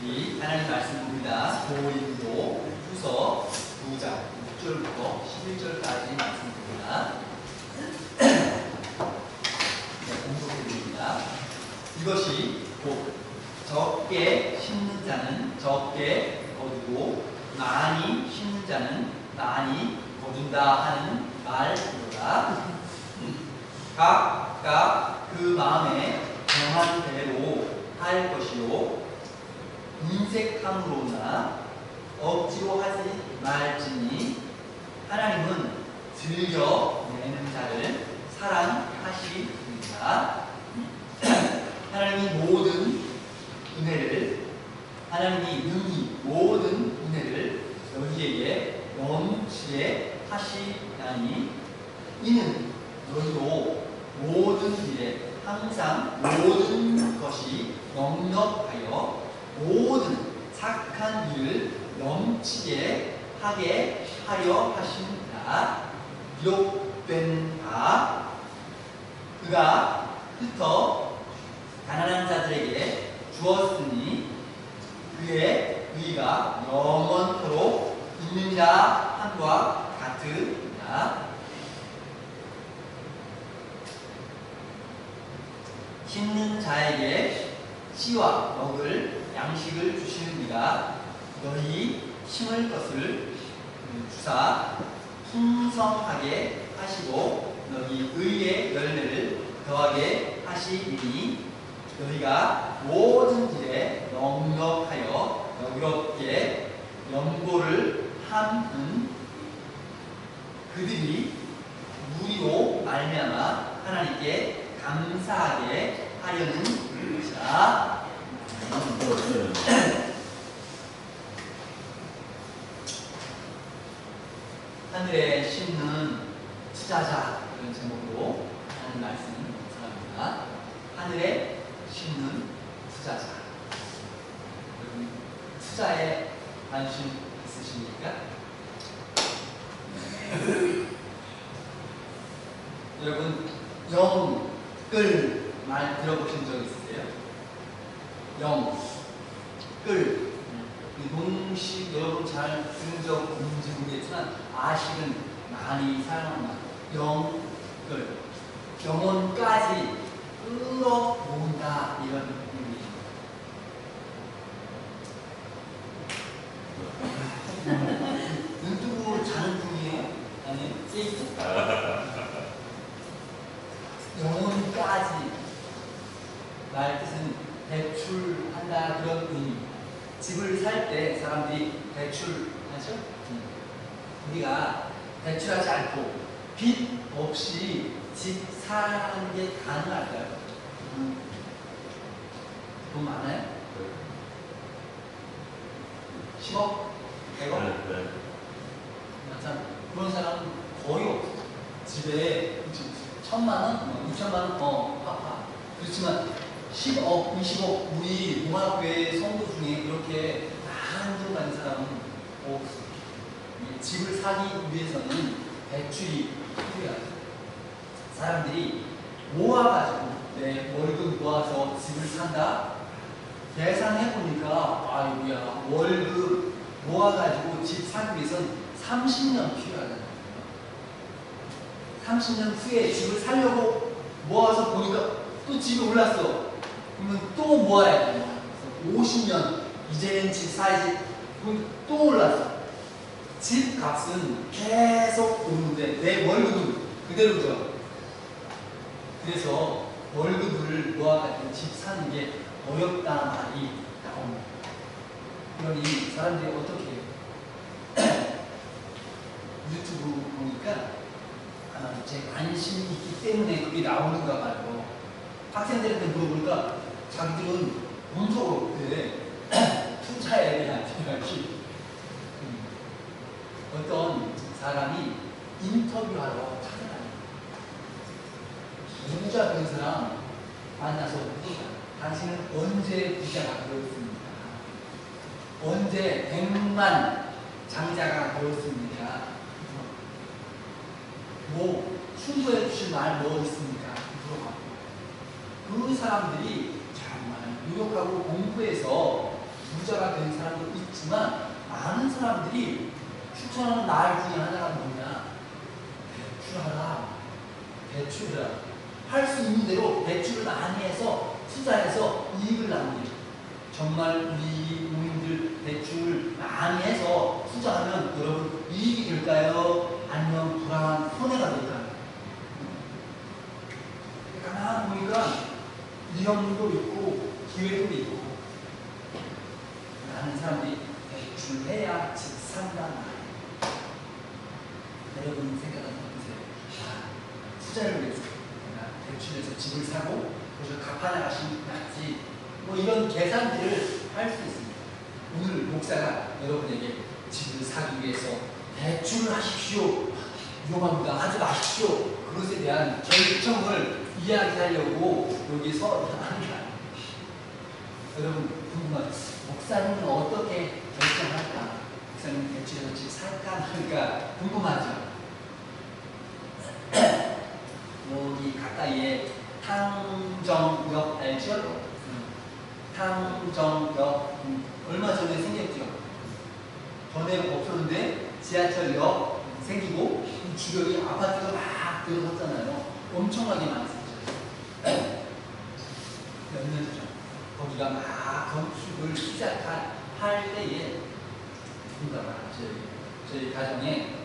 우리 하나님 말씀 봅니다. 고린도 후서 9장 6절부터 11절까지 말씀 봅니다. 공독해드립니다. 이것이 곧 적게 심는 자는 적게 거두고 많이 심는 자는 많이 거둔다 하는 말이로다. 각각 그 마음에 정한 대로 할 것이요 인색함으로나 억지로 하지 말지니 하나님은 즐겨내는 자를 사랑하시니라. 하나님이 능히 모든 은혜를 너희에게 넘치게 하시나니 이는 너희로 모든 일에 항상 모든 것이 넉넉하여 모든 착한 일을 넘치게 하게 하려 하십니다. 기록된 바 그가 흩어 가난한 자들에게 주었으니 그의 의가 영원토록 있는 자 함과 같으니라. 심는 자에게 씨와 먹을 양식을 주시는 이가 너희 심을 것을 주사 풍성하게 하시고 너희 의의 열매를 더하게 하시리니 너희가 모든 일에 넉넉하여 너그럽게 연고를 함은 그들이 우리로 말미암아 하나님께 감사하게 하려는 것이라. 하늘에 심는 투자자 이런 제목으로 하는 말씀 감사합니다. 하늘에 심는 투자자. 여러분 투자에 관심 있으십니까? 여러분 영끌 말 들어보신 적 있으세요? 영끌 농식 여러분 잘 들은 적 있는지 모르겠지만 아식은 많이 사용합니다. 영끌 영혼까지 끌어모은다 이런 의미입니다. 눈 뜨고 자는 중이에요? 아니 세이프? 영혼까지 말 뜻은 대출한다 그런 의미입니다. 집을 살 때 사람들이 대출하죠? 우리가 대출하지 않고 빚 없이 집 사는 게 가능할까요? 돈 많아요? 10억? 100억? 네. 참 그런 사람은 거의 없어요. 집에 1,000만원? 2,000만원? 그렇지만 10억, 20억 우리 공학교의 성도 중에 이렇게 많은 돈 가진 사람은 없어요. 집을 사기 위해서는 대출이 필요해요. 사람들이 모아가지고 내 월급 모아서 집을 산다? 계산해보니까 아이고야 월급 모아가지고 집 사기 위해서는 30년 필요하다. 30년 후에 집을 사려고 모아서 보니까 또 집이 올랐어. 그러면 또 모아야 돼. 50년 이제는 집 사야지. 그럼 또 올랐어. 집 값은 계속 오르는데 내 월급은 그대로죠. 그래서 월급을 모아가지고 집 사는 게 어렵다 말이 나옵니다. 그러니 사람들이 어떻게 해요? 유튜브 보니까 제 관심이 있기 때문에 그게 나오는가 봐요. 학생들한테 물어보니까 자기들은 문서로 투자에 대한 생각이 어떤 사람이 인터뷰하러 찾아다녀요. 부자 된 사람 만나서 당신은 언제 부자가 되었습니까? 언제 100만 장자가 되었습니까? 뭐 충고해 주실 말 뭐 있습니까? 물어봐요. 그 사람들이 정말 노력하고 공부해서 부자가 된 사람도 있지만 많은 사람들이 추천하는 날 중에 하나가 뭐냐? 대출하라. 대출을 할 수 있는 대로 대출을 많이 해서 투자해서 이익을 남기죠. 정말 우리 국민들 대출 많이 해서 투자하면 여러분 이익이 될까요? 아니면 불안한 손해가 될까요? 가만히 보니까 위험도 있고 기회도 있고 많은 사람들이 대출해야 집 산다는 말. 여러분 생각은 어떠세요? 투자를 위해서 대출해서 집을 사고 그래서 갚아나가시는 게 낫지 뭐 이런 계산들을 할 수 있습니다. 오늘 목사가 여러분에게 집을 사기 위해서 대출을 하십시오. 위험합니다. 하지 마십시오. 그것에 대한 결정을 이야기하려고 여기서 합니다. 여러분 궁금하죠? 목사님은 어떻게 결정할까? 목사님 대출해서 집 살까 말까 궁금하죠? 여기 가까이에 탕정역 알죠? 탕정역 얼마 전에 생겼죠? 전에 없었는데 지하철역 생기고 주변에 아파트가 막 들어섰잖아요. 엄청나게 많이 생겼죠. 몇 년 전 거기가 막 건축을 시작할 때에 누군가가 저희 가정에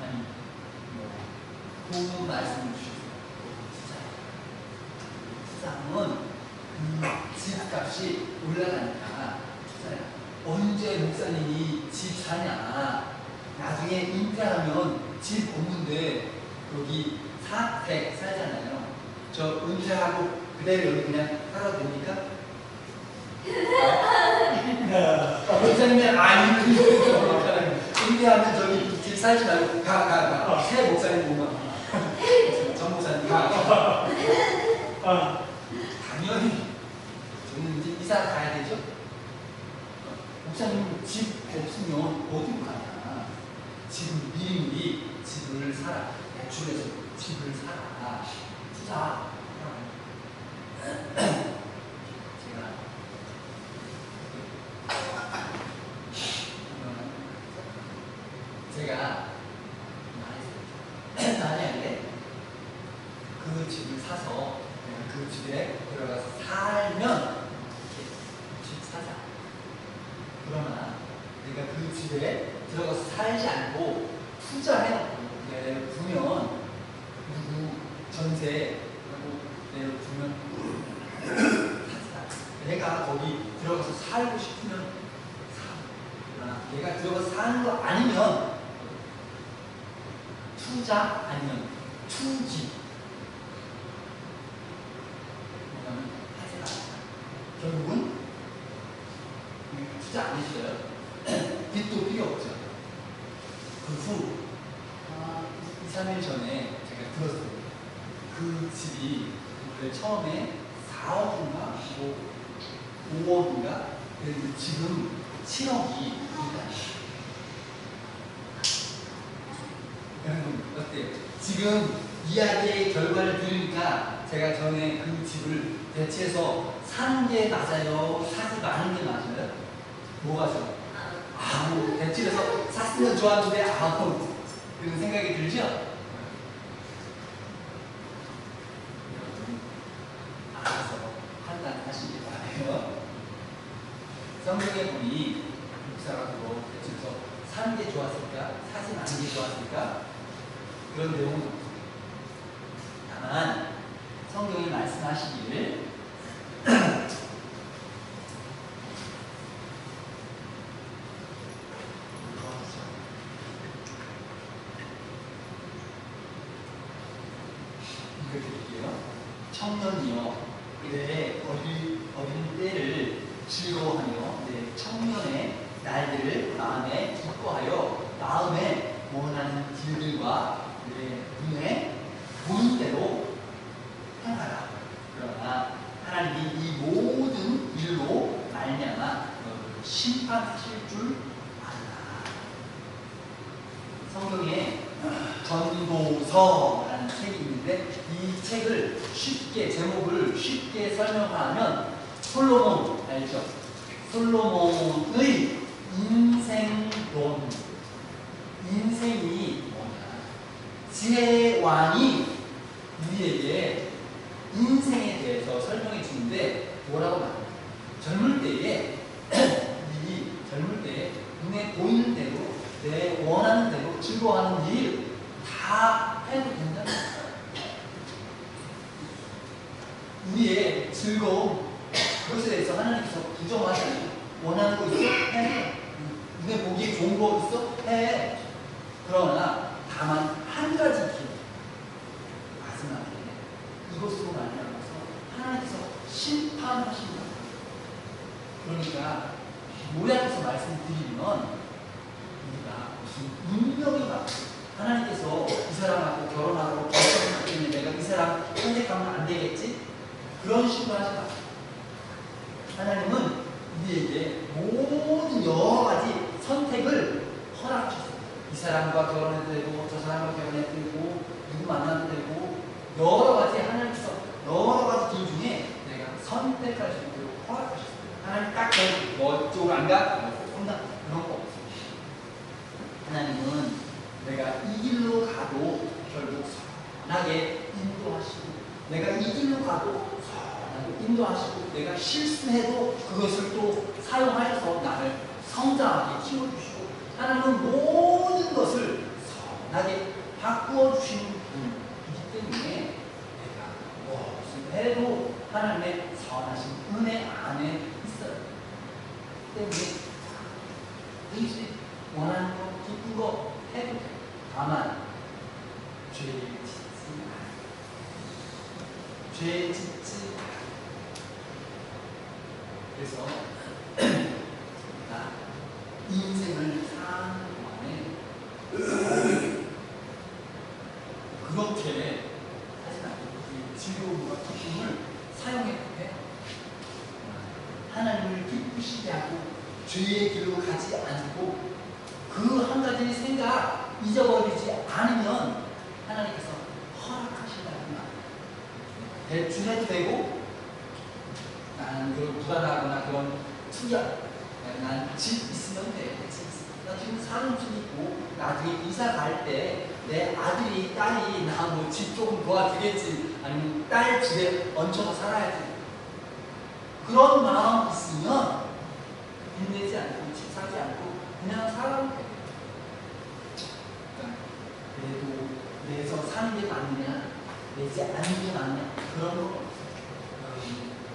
아니 좋은 말씀을 주셨어요. 투자는 집값이 올라가니까 투자야. 언제 목사님이 집 사냐? 나중에 은퇴하면 집 없는데 여기 400 살잖아요. 저 은퇴하고 그대로 여기 그냥 살아도 됩니까? 목사님이 아니 은퇴하면 저기 집 살지 말고 가. 새 목사님 보면 전 목사님 당연히 저는 이제 이사 가야 되죠. 목사님 집 없으면 어디로 가냐? 지금 미리미리 집을 사라. 대출해서 집을 사라. 투자. 제가 만약에 그 집을 사서 그 집에 들어가서 살면 집 사자. 그러나 내가 그 집에 들어가서 살지 않고 투자해놓고 내두면 누구 전세하고 내두면 내가 거기 들어가서 살고 싶으면 사. 그러나 내가 들어가서 사는 거 아니면 투자 아니면 투기. 결국은 투자 안 했어요. 빚도 필요 없죠. 그 후 2, 3일 전에 제가 들었어요. 그 집이 처음에 4억인가 5억인가 그런데 지금 7억이 여러분 어때요? 지금 이야기의 결과를 들으니까 제가 전에 그 집을 대체해서 사는 게 맞아요? 사지 마는 게 맞아요? 뭐가 좋아요? 대체해서 샀으면 좋았는데 그런 생각이 들죠? 여러분 알아서 판단하시기 바라요. 성경에 보니 목사라고 대체해서 사는 게 좋았을까? 사지 마는 게 좋았을까? 그런 내용은 없어요. 다만 성경이 말씀하시기를 이걸 드릴게요. 청년이여 내 어린 때를 즐거워하며 내 청년의 날들을 마음에 기뻐하여 마음에 원하는 길들과 내 눈에 보는 대로 행하라. 그러나 하나님이 이 모든 일로 말미암아 너를 심판하실 줄 알라. 성경에 전도서라는 책이 있는데 이 책을 제목을 쉽게 설명하면 솔로몬 알죠? 솔로몬의 인생론. 인생이 뭐냐? 지혜왕이 우리에게 인생에 대해서 설명해 주는데 뭐라고 말합니까? 젊을 때에 젊을 때에 눈에 보이는 대로 내 원하는 대로 즐거워하는 일 다 해도 된다는 거예요. 우리의 즐거움 그것에 대해서 하나님께서 부정하지 않아요. 원하는 거 있어? 해. 눈에 보기에 좋은 거 있어? 해. 그러나 다만 한 가지 기회. 마지막에 이것으로 말미암아서 하나님께서 심판하신다. 그러니까 요약해서 말씀드리면 우리가 무슨 운명이 맞고 하나님께서 이 사람하고 결혼하고 결혼하기 때문에 내가 이 사람 선택하면 안 되겠지? 그런 식으로 하지 마세요. 하나님은 우리에게 모든 여러 가지 선택을 허락하셨어요. 이 사람과 결혼해도 되고 저 사람과 결혼해도 되고 누구 만나도 되고 여러 가지 하나님께서 여러 가지 길 중에 내가 선택할 수 있도록 허락하셨어요. 하나님 딱 뭐 쪽으로 안 가? 혼나 그런 거 없어요. 하나님은 내가 이 길로 가도 결국 선하게 인도하시고 내가 이 길로 가도 선하게 인도하시고 내가 실수해도 그것을 또 사용하셔서 나를 성장하게 키워주시고 하나님은 모든 것을 선하게 바꾸어 주시는 분이기 때문에 내가 무엇을 해도 하나님의 선하신 은혜 안에 있어요. 때문에 의지 원하는 거 기쁜 거 해도 돼. 다만 죄를 짓지 마. 죄 짓지 마. 그래서 나 인생을 사는 동안에 그렇게 하지 말고 즐거움과 기쁨을 사용해도 돼. 하나님을 기쁘시게 하고 죄의 길로 가지 않고 그 한 가지 생각 잊어버리지 않으면 하나님께서 허락하신다는 말. 대출해도 되고 나는 그런 불안하거나 그런 투자 난 집 있으면 돼. 나 지금 사는 집 있고 나중에 이사 갈 때 내 아들이 딸이 나 뭐 집 조금 도와주겠지 아니면 딸 집에 얹혀서 살아야지. 그런 마음 있으면 빚내지 않고 집 사지 않고 그냥 살아도 돼. 그러니까 그래도 내서 사는 게 맞느냐 내지 않는 게 맞느냐 그런 거 없어요.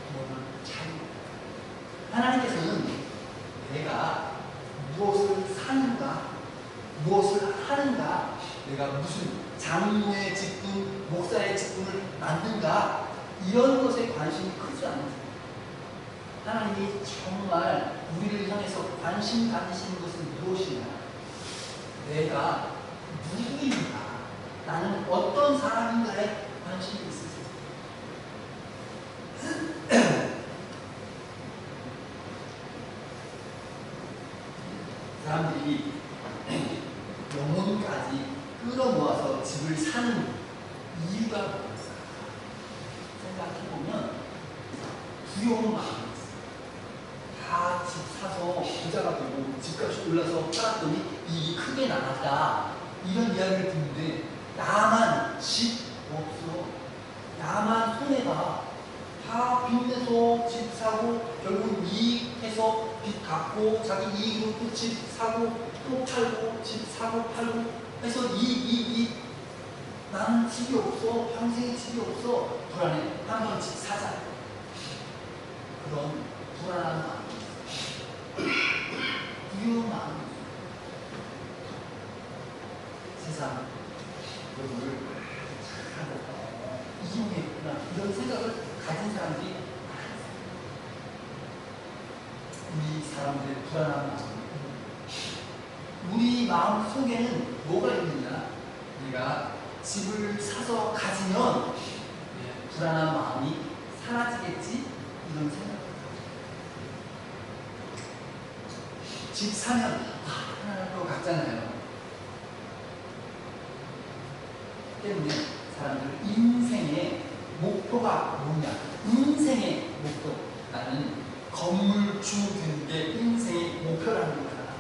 그거는 자유. 하나님께서는 내가 무엇을 사는가 무엇을 하는가 내가 무슨 장로의 직분 목사의 직분을 맡는가 이런 것에 관심이 크지 않아요. 하나님이 정말 우리를 향해서 관심 가지시는 것은 무엇이냐? 내가 누구인가? 나는 어떤 사람인가에 관심이 있으세요. 사람들이 영혼까지 끌어모아서 집을 사는 이유가 뭘까? 생각해보면 두려운 마음이 다 집 사서 부자가 되고 집값이 올라서 팔았더니 이익이 크게 나갔다 이런 이야기를 듣는데 나만 집 없어 나만 손해가 다 빚내서 집 사고 결국 이익해서 빚 갚고 자기 이익으로 또 집 사고 또 팔고 집 사고 팔고 해서 이익 나는 집이 없어 평생에 집이 없어 불안해 한번 집 사자 그런 불안한 마음 두려운 마음이 세상 여러분을 잘하고 이용했구나 이런 생각을 가진 사람들이 많아요. 우리 사람들의 불안한 마음 우리 마음 속에는 뭐가 있느냐 내가 집을 사서 가지면 불안한 마음이 사라지겠지 이런 생각 집 사면 하나를 또 갖잖아요. 때문에 사람들 인생의 목표가 뭐냐? 인생의 목표. 나는 건물주 되는 게 인생의 목표라는 거야.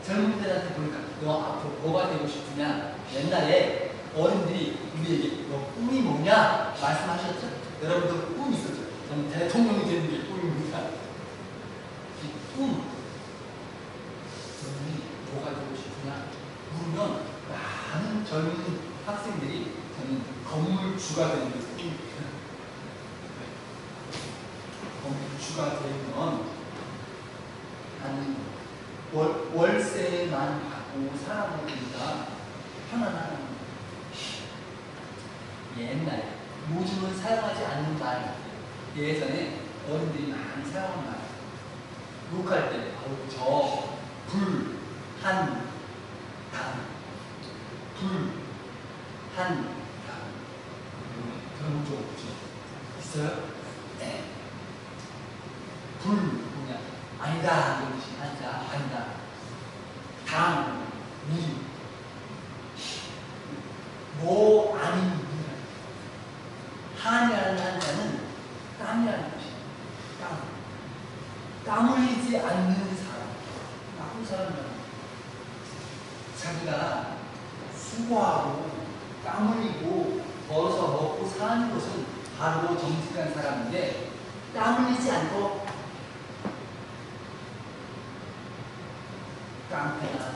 젊은이들한테 보니까 너 앞으로 뭐가 되고 싶으냐? 옛날에 어른들이 우리에게 너 꿈이 뭐냐? 말씀하셨죠? 여러분들 꿈이 있었죠? 저는 대통령이 되는 게 꿈입니다. 이 꿈, 너는 뭐가 되고 싶으냐? 물으면 많은 젊은 학생들이 저는 건물주가 되는 게 꿈입니다. 건물주가 되면 나는 월세만 받고 살아보니까 편안한 옛날에 요즘은 사용하지 않는 말 예전에 어른들이 많이 사용한 말 욕할 때 저 불, 한, 당 불, 한, 당 그런 적 없죠? 있어요? 네. 불 뭐냐? 아니다 이런 뜻이 아니다. 당 물. 뭐 아닌 물. 한이라는 한자는 땀이라는 뜻이에요. 땀 흘리지 않는 사람, 나쁜 사람이라는 자기가 수고하고 땀 흘리고 벌어서 먹고 사는 것은 바로 정직한 사람인데 땀 흘리지 않고 깡패나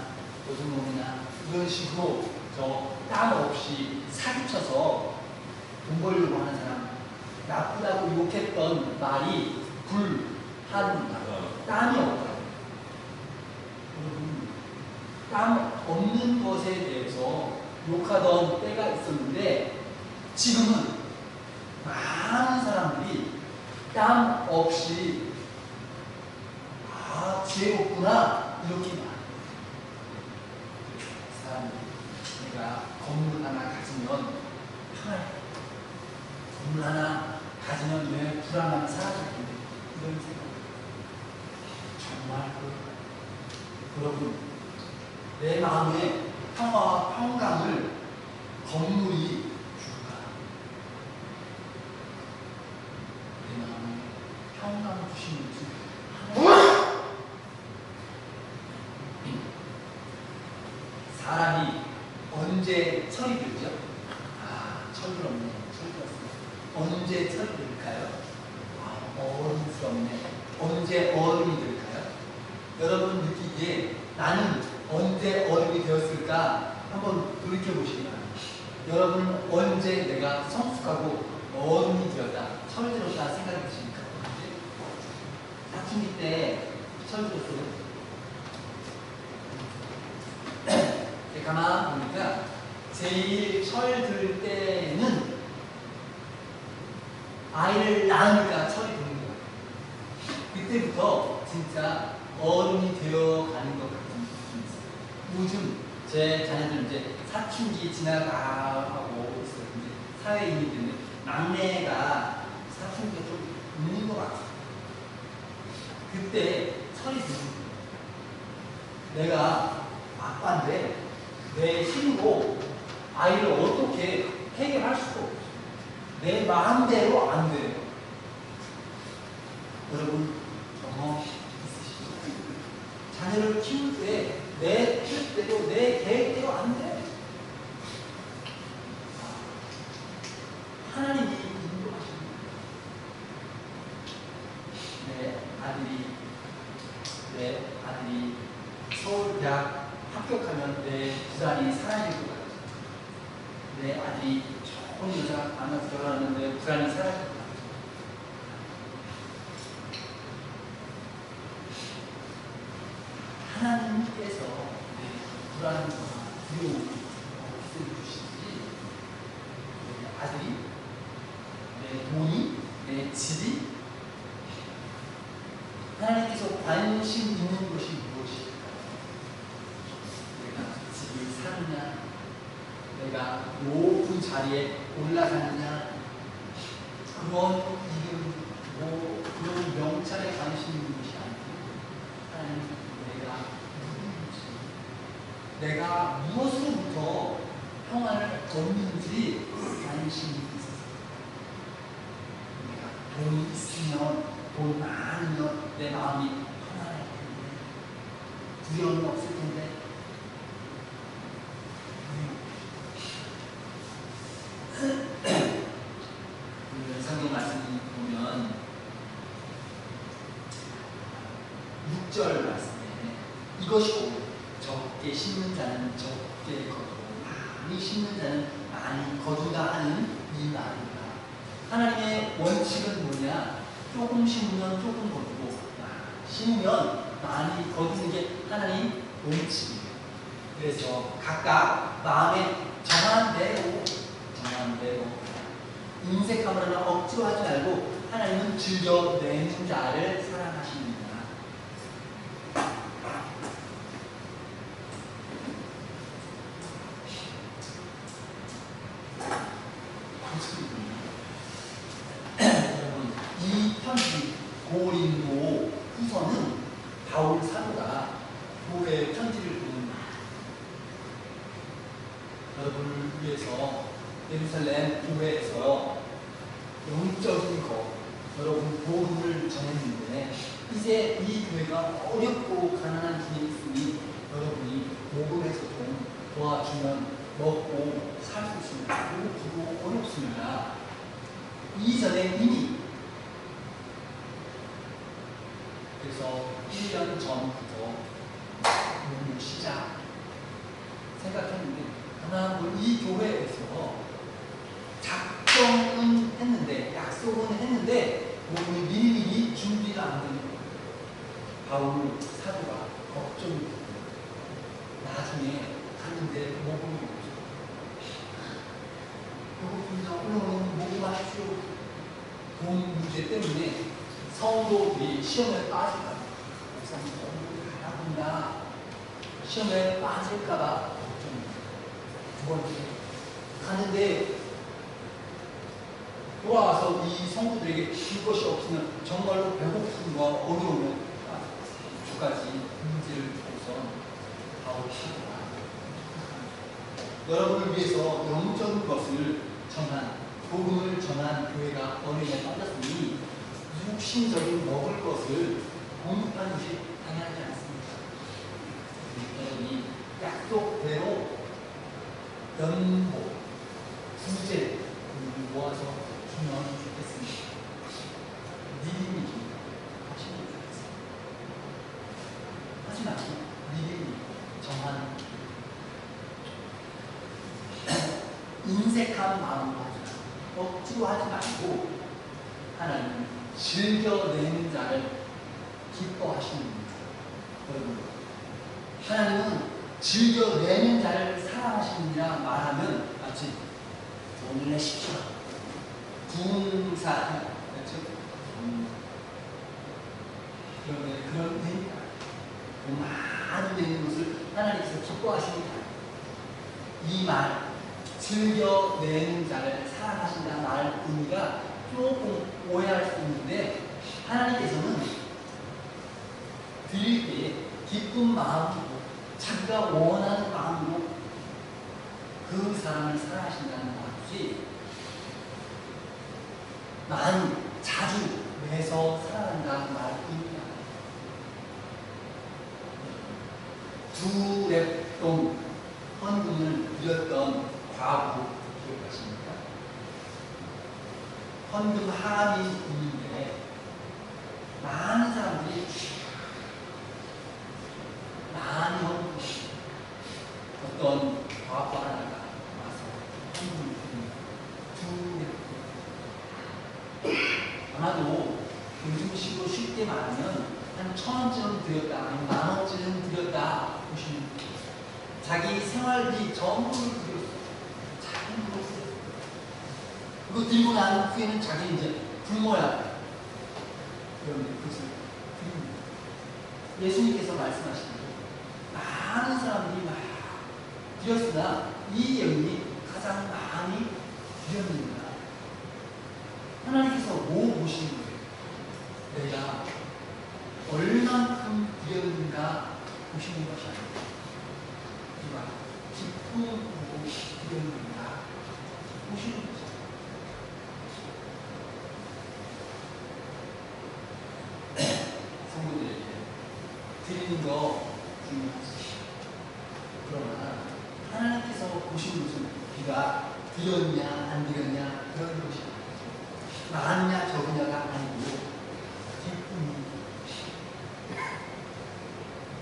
도둑놈이나 이런 식으로 저 땀 없이 사기쳐서 돈 벌려고 하는 사람 나쁘다고 욕했던 말이 불, 한, 땀이 없다. 여러분 땀 없는 것에 대해서 욕하던 때가 있었는데 지금은 많은 사람들이 땀 없이 죄없구나 이렇게 말해요. 사람들이 내가 건물 하나 가지면 편해. 건물 하나 가지면 내 불안함이 사라질 텐데 이런 생각. 정말 여러분 내 마음의 평화와 평강을 건물이 줄까? 내 마음에 평강 주시는 주 사람이 언제 철이 들죠? 철이 들었네. 언제 철이 들까요? 어른스럽네. 언제 어른이 될까요? 여러분 느끼기에 나는 언제 어른이 되었을까? 한번 돌이켜보시기 바랍니다. 여러분은 언제 내가 성숙하고 어른이 되었다, 철이 들었다 생각이 드십니까? 사춘기 때 철이 들었어요? 가만 보니까 제일 철 들 때는 아이를 낳으니까 철이 드는 거예요. 그때부터 진짜 어른이 되어가는 것 같은 느낌이 있어요. 요즘 제 자녀들 이제 사춘기 지나가고 있어요. 근데 사회인이 되는데 막내가 사춘기가 좀 있는 것 같아요. 그때 철이 드는 거예요. 내가 아빠인데 내 힘으로 아이를 어떻게 해결할 수가 없어요. 내 마음대로 안 돼요. 여러분 경험 있으시죠? 자녀를 키울 때 내 뜻대로 내 계획대로 안 돼. 하나님이 인도하십니다. 내 아들이 서울대학 합격하면 내 불안이 사라질 것 같아요. 내 아들이 좋은 여자 만나서 결혼하는데 불안이 사라질 것 같아요. 하나님께서 내 불안과 두려움을 없애주시지 내 아들이, 내 돈이, 내 집이 하나님께서 관심 있는 것이 무엇일까? 내가 집을 사느냐, 내가 높은 자리에 올라가느냐, 그런 이름, 그런 명찰에 관심 있는 것이 아니고 하나님 내가 누구인지, 내가 무엇으로부터 평안을 얻는지 관심이 있어서 내가 돈이 있으면 돈 많으면 내 마음이 편안할 텐데, 두려움이 없을 텐데. 성경 말씀 보면 6절 말씀에 이것이고 적게 심는 자는 적게 거두고 많이 심는 자는 많이 거두다 하는 이 말입니다. 하나님의 원칙은 뭐냐? 조금 심으면 조금 거두고 심으면 많이 거두는 게 하나님 원칙이에요. 그래서 각각 마음에 정한 대로 인색함으로나 억지로 하지 말고 하나님은 즐겨 내는 자를 사랑하십니다. 여러분, 이 편지 고린도 후서는 바울 사도가 교회 편지를 보는 여러분을 위해서 예루살렘 교회에서 영적인 것, 여러분 복음을 전했는데 이제 이 교회가 어렵고 가난한 분이 있으니 여러분이 복음에서 좀 도와주면 먹고 살 수 있습니다. 그리고 어렵습니다. 이전에 이미 그래서 1년 전부터 복음을 시작 생각했는데 하나 이 교회에서 작정은 했는데 약속은 했는데 복음이 미리미리 준비가 안 되는 거예요. 바울 사도가 걱정이 되고 나중에 갔는데 복음이 없어요. 배고픕니다. 오늘은 복음하십시오. 돈 문제 때문에 성도들이 시험에 빠질까봐 목사님 공부를 잘합니다. 시험에 빠질까봐 걱정입니다. 두 번째 가는데 돌아와서 이 성도들에게 줄 것이 없으면 정말로 배고픔과 어려움을 두 가지 문제를 두고서 바울 사도가 여러분을 위해서 영적인 것을 전한 복음을 전한 교회가 어려움에 빠졌으니 육신적인 먹을 것을 공급하는 것이 당연하지 않습니다. 여러분이 약속대로 연보, 부재 모아서 주면 좋겠습니다. 미리미리 하시면 좋겠습니다. 하지 말고 미리미리 정한 인색한 마음으로 하지 말고 억지로 하지 말고 하나님은 즐겨내는 자를 기뻐하십니다. 여러분, 하나님은 즐겨내는 자를 사랑하십니다 말하면 마치 돈을 내십시오. 군사 그런 의미가 돈 많이 내는 것을 하나님께서 기뻐하십니다. 이 말 즐겨내는 자를 사랑하신다 말 의미가 조금 오해할 수 있는데 하나님께서는 드릴 때 기쁜 마음으로 자기가 원하는 마음으로 그 사람을 사랑하신다는 말이지 많이 자주 내서 사랑한다는 말 의미가 두 랩돈 헌금을 드렸던 과부 기억하십니까? 헌금 하람이 있는데 많은 사람들이 많이 헌금 어떤 과부 하나가 와서 헌금을 드립니다. 아마도 요즘식으로 쉽게 말하면 한 1,000원쯤 드렸다 아니면 10,000원쯤 드렸다 보시면 자기 생활비 전부를 드렸어요. 작은 그릇을. 그거 들고 난 후에는 자기 이제 굶어야 돼. 그런데 그것을 드립니다. 예수님께서 말씀하시기를 많은 사람들이 막 드렸으나 이 여인이 가장 많이 드렸느니라. 하나님께서 뭐 보시는 거예요? 내가 얼만큼 드렸는가 보시는 것이 아닙니다. 누가 기쁨으로 드렸는가 보시는 거죠. 드리는 거 중요하지. 그러나 하나님께서 보신 것은 비가 드렸냐 안 드렸냐 그런 것이 많냐 적으냐가 아니고 기쁨이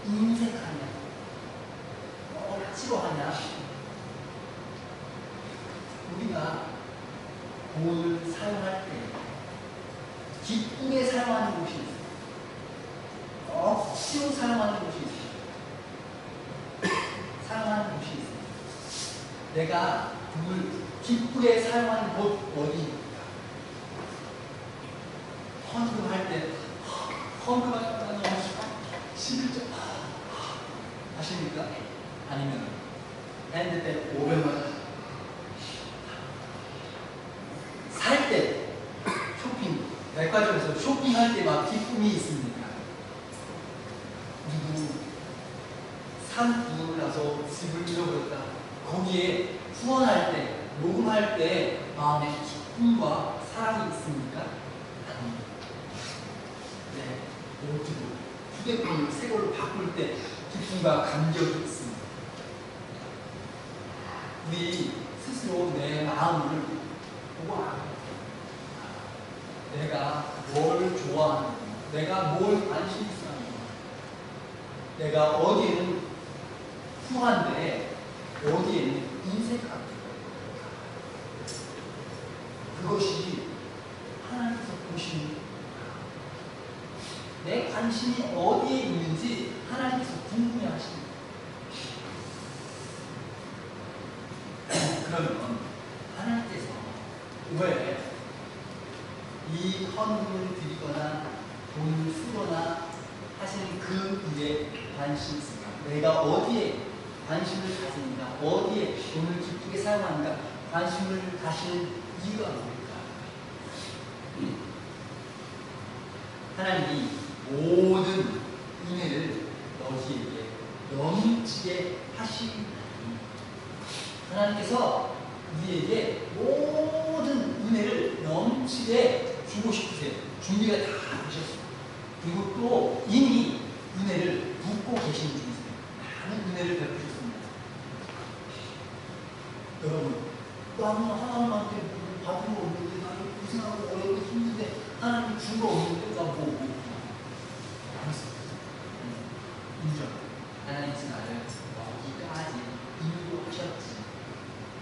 인색하냐 억지로하냐. 우리가 돈을 사용할 때 기쁘게 사용하는 곳이 있어요. 억지로 사용하는 곳이 있어요. 사용하는 곳이 있어요. 내가 돈을 기쁘게 사용하는 곳 어디입니까? 헌금할 때 헌금할 때 너무 11점 하십니까? 아니면 핸드 때 500원 살 때 쇼핑 백화점에서 쇼핑할 때 막 기쁨이 있습니까? 누구 산 부르고 나서 집을 잃어버렸다. 거기에 후원할 때 녹음할 때 마음에 기쁨과 사랑이 있습니까? 아닙니다. 네, 노트북 휴대폰을 새 걸로 바꿀 때 기쁨과 감격이 있습니다. 우리 스스로 내 마음을 보고 알아요. 내가 뭘 좋아하는가, 내가 뭘 관심 있어 하는가, 내가 어디에는 후한데 어디에는 인색한가. 그것이 하나님께서 보시는 내 관심이 어디에 있는지 하나님께서 궁금해하십니다. 그러면 하나님께서 왜 이 헌금을 드리거나 돈을 쓰거나 하시는 그 일에 관심이 있습니까? 내가 어디에 관심을 가지는가, 어디에 돈을 기쁘게 사용하는가 관심을 가시는 이유가 뭡니까? 하나님이 모든 은혜를 너희에게 넘치게 하시니 하나님께서 우리에게 모든 은혜를 넘치게 주고 싶으세요. 준비가 다 되셨어요. 그리고 또 이미 은혜를 붓고 계시는 중이세요. 많은 은혜를 베푸셨습니다. 여러분, 나는 하나님한테 받은 거 없는데, 나는 고생하고 어렵고 힘든데 하나님이 준 거 없는데 나 뭐 알았어요. 인정. 하나님께서 나를 여기까지 인도하셨지.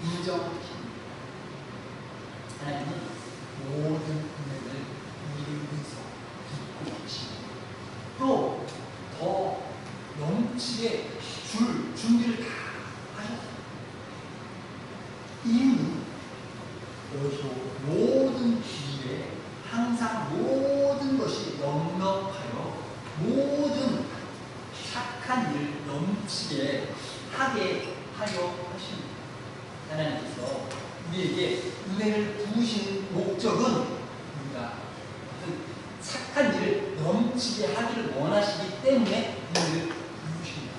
인정하십니다. 하나님은 모든 은혜를 우리를 위해서 빚고 계십니다. 또 더 넘치게 줄 준비를 다 하셨어요. 이미 여기서 모든 일에 항상 모든 것이 넉넉하여 모든 착한 일 넘치게 하게 하여 하십니다. 하나님께서 우리에게 은혜를 부으시는 목적은 우리가 착한 일을 넘치게 하기를 원하시기 때문에 은혜를 부으십니다.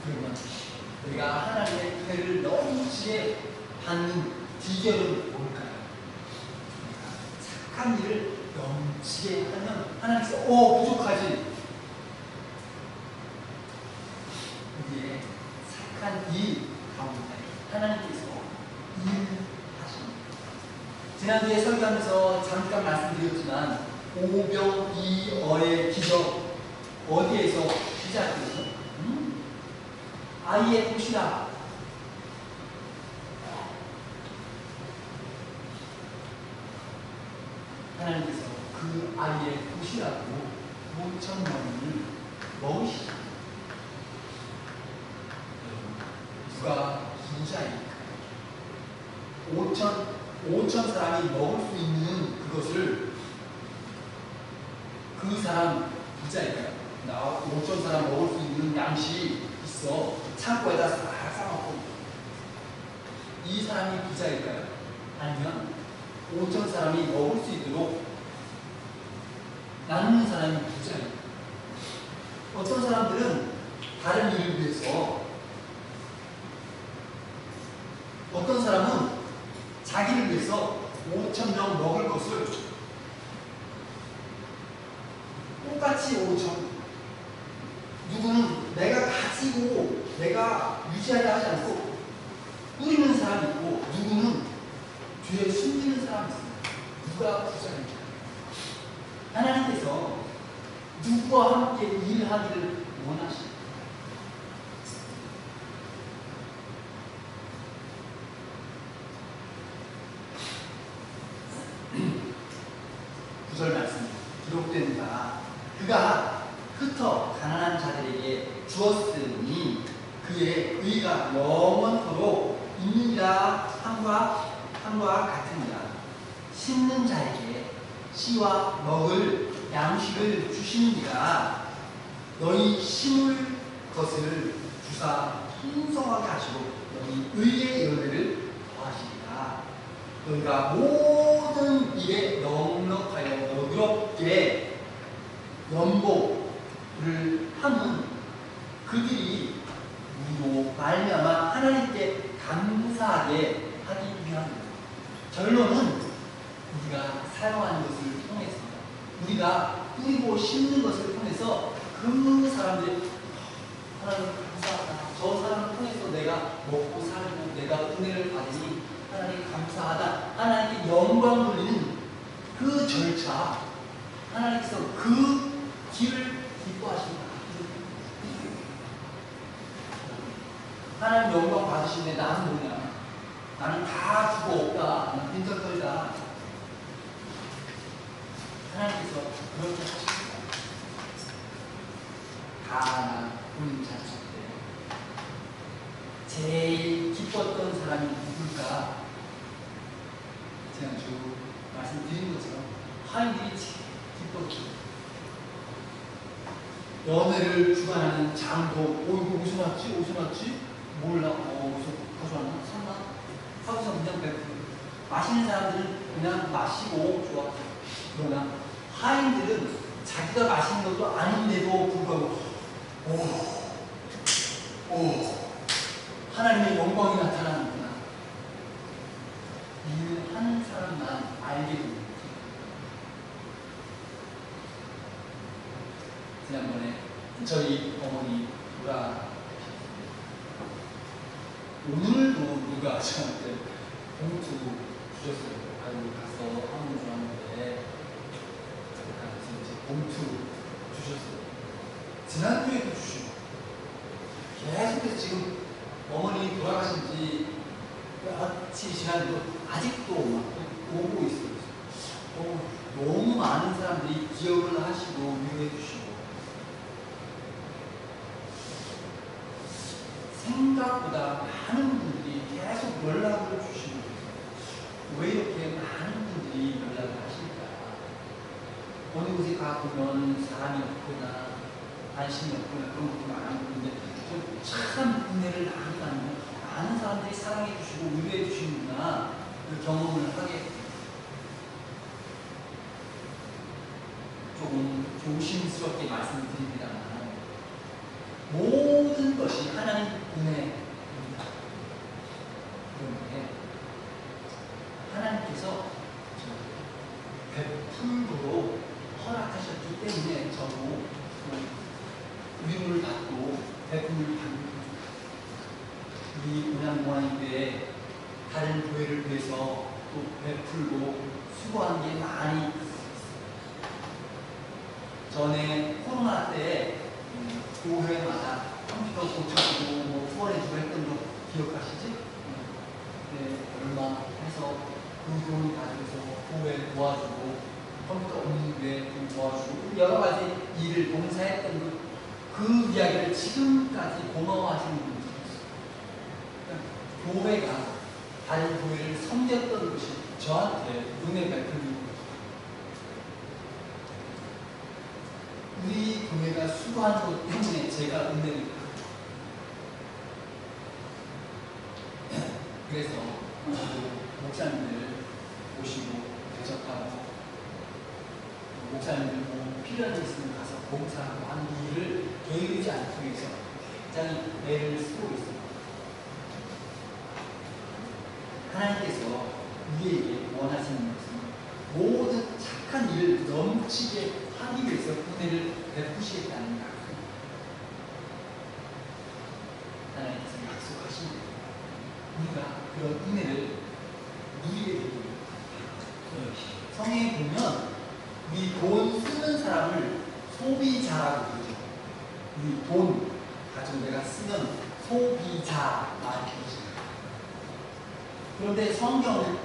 그러면 우리가 하나님의 은혜를 넘치게 받는 비결은 뭘까요? 착한 일을 넘치게 하면 하나님께서 부족하지. 우리의 착한 일 가운데 하나님께서 일하십니다. 지난주에 설교하면서 잠깐 말씀드렸지만 오병이어의 기적 어디에서 시작됐죠? 아이의 도시락. 하나님께서 그 아이의 도시락으로 5,000명을 먹으시죠. 누가 부자일까요? 5천 사람이 먹을 수 있는 그것을 그 사람 부자일까요? 나 5천 사람 먹을 수 있는 양식이 있어. 창고에다 싹 싸놓고 이 사람이 부자일까요? 아니면 5천 사람이 먹을 수 있도록 나누는 사람이 부자일까요? 어떤 사람들은 다른 일을 위해서, 어떤 사람은 자기를 위해서 5,000명 먹을 것을 똑같이 오죠. 누구는 내가 가지고 내가 유지하려 하지 않고 뿌리는 사람이 있고, 누구는 뒤에 숨기는 사람이 있습니다. 누가 부자입니다. 하나님께서 누구와 함께 일하기를 원하십니다. 구절 말씀 기록된 바 그가 흩어 가난한 자들에게 주었으니 그의 의가 영원토록 있느니라 함과 같으니라. 심는 자에게 씨와 먹을 양식을 주시느니라. 너희 심을 것을 주사 풍성하게 하시고 너희 의의 열매를 더하시리라. 너희가 모든 일에 넉넉하여 너그럽게 연복을 하는 그들이 우리로 말미암아 하나님께 감사하게 하기 위함입니다. 결론은 우리가 사용하는 것을 통해서, 우리가 뿌리고 심는 것을 통해서 그 사람들이 하나님 감사하다, 저 사람을 통해서 내가 먹고 살고 내가 은혜를 받으니 하나님 감사하다, 하나님께 영광 돌리는 그 절차, 하나님께서 그 길을 기뻐하십니다. 하나님 영광 받으시는데 나는 뭐냐? 나는 다 주고 없다. 나는 빈털털이다. 하나님께서 그렇게 하십니다. 가나 본인 자식 때 제일 기뻤던 사람이 누굴까? 지난주 말씀드린 것처럼 하인들이 제일 기뻤죠. 연애를 주관하는 장도, 이거 어디서 났지? 어디서 났지? 몰라. 어디서 가져왔나? 샀나? 하고서 그냥 베풀고, 마시는 사람들은 그냥 마시고 좋았죠. 그러나 하인들은 자기가 마시는 것도 아닌데도 불구하고 하나님의 영광이 나타나는구나. 일하는 사람만 알게 됩니다. 지난번에 저희 어머니 돌아가셨습니다. 오늘도 누가 저한테 봉투 주셨어요. 아이고 가서 하는 줄 알았는데 봉투 주셨어요. 지난주에도 주시고 계속해서 지금 어머니 돌아가신 지 며칠 지났는데도 아직도 막 오고 있어요. 너무 많은 사람들이 기억을 하시고 위로해 주시고, 생각보다 많은 분들이 계속 연락을 주시고, 왜 이렇게 많은 분들이 연락을 하실까? 어느 곳에 가보면 사람이 없거나 관심이 없거나 그런 것도 많은데 참 은혜를 많이 받는 많은 사람들이 사랑해 주시고 위로해 주시는구나, 그 경험을 하게 조금 조심스럽게 말씀드립니다만 모든 것이 하나님 은혜입니다. 그런데 하나님께서 베풀도록 허락하셨기 때문에 저도 위로를 받고 베풀을 받는 거죠. 우리 운양모아님께 다른 교회를 위해서 또 베풀고 수고한 게 많이 있습니다. 전에 코로나 때 교회마다 컴퓨터 고쳐주고 후원해주고 했던 거 기억하시지? 네, 얼마 해서 그 돈을 가지고서 교회 도와주고 컴퓨터 없는 교회 도와주고 여러 가지 일을 봉사했던 그 이야기를 지금까지 고마워하시는 분들이 있어요. 그러니까 교회가 다른 교회를 섬겼던 것이 저한테 은혜 베풀는 거죠. 우리 교회가 수고한 것 때문에 제가 은혜를 받고, 그래서 목사님들 모시고 대접하고, 목사님들 뭐 필요한 게 있으면 가서 봉사하고 하는 일을 게으르지 않기 위해서 굉장히 애를 쓰고 있습니다. 하나님께서 우리에게 원하시는 것은 모든 착한 일을 넘치게 하기 위해서 은혜를 베푸시겠다는 약속. 하나님께서 약속하신 우리가 그런 은혜를 누리게 되기를. 성경에 보면 우리 돈 쓰는 사람을 소비자라고 부르죠. 우리 돈 가지고 내가 쓰면 소비자라고 부르죠. 그런데 성경은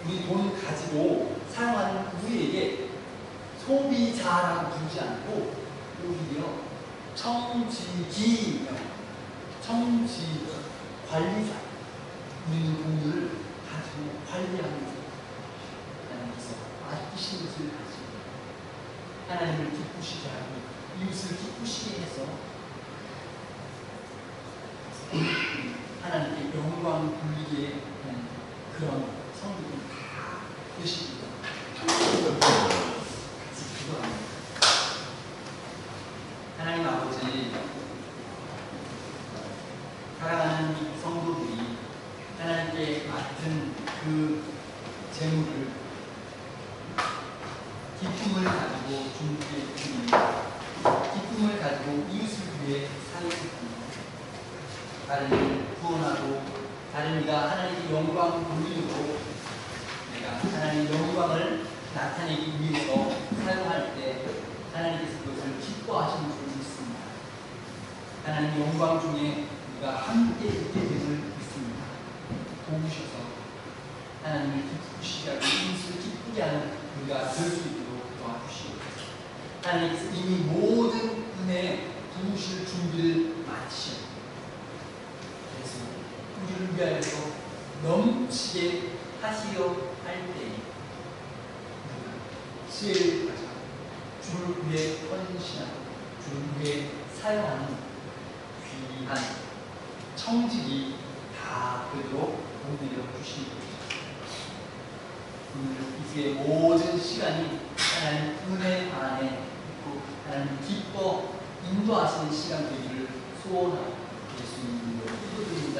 우리 돈 가지고 사용하는 우리에게 소비자라고 부르지 않고 오히려 청지기며 청지 관리자, 우리는 돈을 가지고 관리하면서 하나님께서 아끼신 것을 가지고 하나님을 기쁘시게 하고 이웃을 기쁘시게 해서 하나님께 영광 돌리게 하는 그런 성도들이 다 되십니다. 하나님 아버지, 사랑하는 성도들이 하나님께 맡은 그 재물을 기쁨을 가지고 주님께 드립니다. 기쁨을 가지고 이웃을 위해 사용합니다. 다른 이를 구원하고 다른 이가 하나님께 영광 돌리고 내가 하나님의 영광을 나타내기 위해서 사용할 때 하나님께서 그것을 기뻐하시는 줄 믿습니다. 하나님 영광 중에 우리가 함께 있게 됨을 믿습니다. 도우셔서 하나님을 기쁘시게 하고 이웃을 기쁘게 하는 우리가 될 수 있도록 도와주시옵소서. 하나님께서 이미 모든 은혜에 부으실 준비를 마치셨고 그래서 우리를 위하여서 넘치게 하시려 할 때에 우리가 지혜를 가져 주를 위해 헌신하고 주를 위해 사용하는 귀한 청직이 다 되도록 은혜를 주시옵소서. 오늘 이후의 모든 시간이 하나님 은혜 안에 있고 하나님 기뻐 인도하시는 시간 되기를 소원하고 예수님 이름으로 기도드립니다.